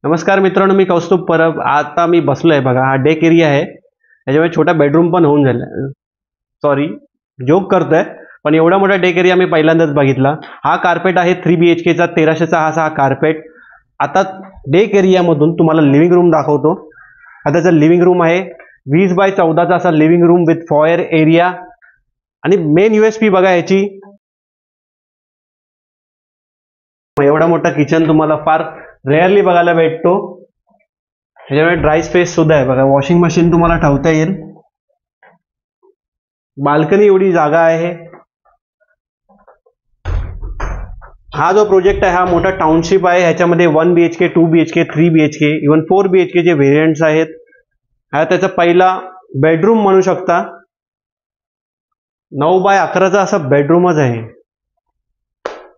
नमस्कार मित्रांनो, मी कौस्तुभ परब. आता मी बसलोय बघा. हा डेक एरिया आहे, त्याच्यामुळे छोटा बेडरूम पण होऊन झाला. सॉरी, जोक करतोय, पण एवढा मोठा डेक एरिया मी पहिल्यांदाच बघितला. हा कार्पेट आहे 3 BHK चा, 1300चा हा कार्पेट. आता डेक एरियामधून तुम्हाला लिव्हिंग रूम दाखवतो. आता त्याचा लिव्हिंग रूम आहे 20x14चा असा living room with foyer area. आणि मेन USP बघा याची, एवढा मोठा किचन तुम्हाला फार रेअरली बघायला भेटतो. ह्याच्यामुळे ड्राय स्पेस सुद्धा आहे बघा. वॉशिंग मशीन तुम्हाला ठेवता येईल. बाल्कनी एवढी जागा आहे. हा जो प्रोजेक्ट आहे हा मोठा टाउनशिप आहे. ह्याच्यामध्ये 1 BHK, 2 BHK, 3 BHK, even 4 BHK चे व्हेरियंट्स आहेत. हा त्याचा पहिला बेडरूम म्हणू शकता. 9x11चा असा बेडरूमच आहे.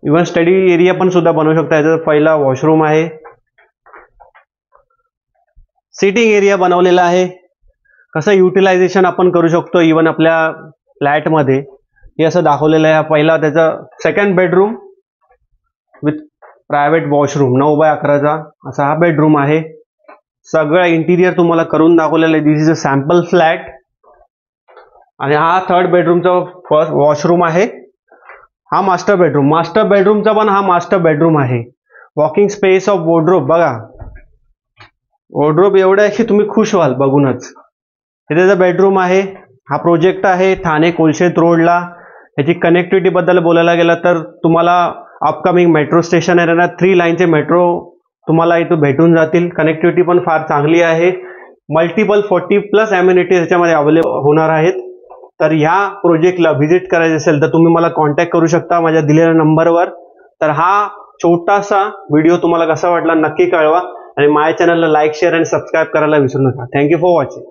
इव्हन स्टडी एरिया पण सुद्धा बनवू शकता. याचा पहिला वॉशरूम आहे. सिटिंग एरिया बनवलेला आहे. कसं युटिलायझेशन आपण करू शकतो इव्हन आपल्या फ्लॅटमध्ये, हे असं दाखवलेलं आहे. पहिला त्याचा second bedroom with private washroom. 9x11चा असा हा बेडरूम आहे. सगळं इंटिरियर तुम्हाला करून दाखवलेलं आहे. दिस इज अ सॅम्पल फ्लॅट. आणि हा थर्ड बेडरूमचा फर्स्ट वॉशरूम आहे. हा मास्टर बेडरूम. मास्टर बेडरूमचा पण हा मास्टर बेडरूम आहे. वॉकिंग स्पेस ऑफ वॉर्डरोब बघा. वॉर्डरोब एवढं आहे की तुम्ही खुश व्हाल बघूनच. हे त्याचा बेडरूम आहे. हा प्रोजेक्ट आहे ठाणे कोलशेत रोडला. याची कनेक्टिव्हिटी बद्दल बोलायला गेलं तर तुम्हाला अपकमिंग मेट्रो स्टेशन आहे ना, 3 लाईनचे मेट्रो तुम्हाला इथं भेटून जातील. कनेक्टिव्हिटी पण फार चांगली आहे. मल्टिपल 40+ अम्युनिटीज याच्यामध्ये अवेलेबल होणार आहेत. तर ह्या प्रोजेक्टला व्हिजिट करायचं असेल तर तुम्ही मला कॉन्टॅक्ट करू शकता माझ्या दिलेल्या नंबरवर. तर हा छोटासा व्हिडिओ तुम्हाला कसा वाटला नक्की कळवा. आणि माझ्या चॅनलला लाईक, शेअर आणि सबस्क्राईब करायला विसरू नका. Thank you for watching.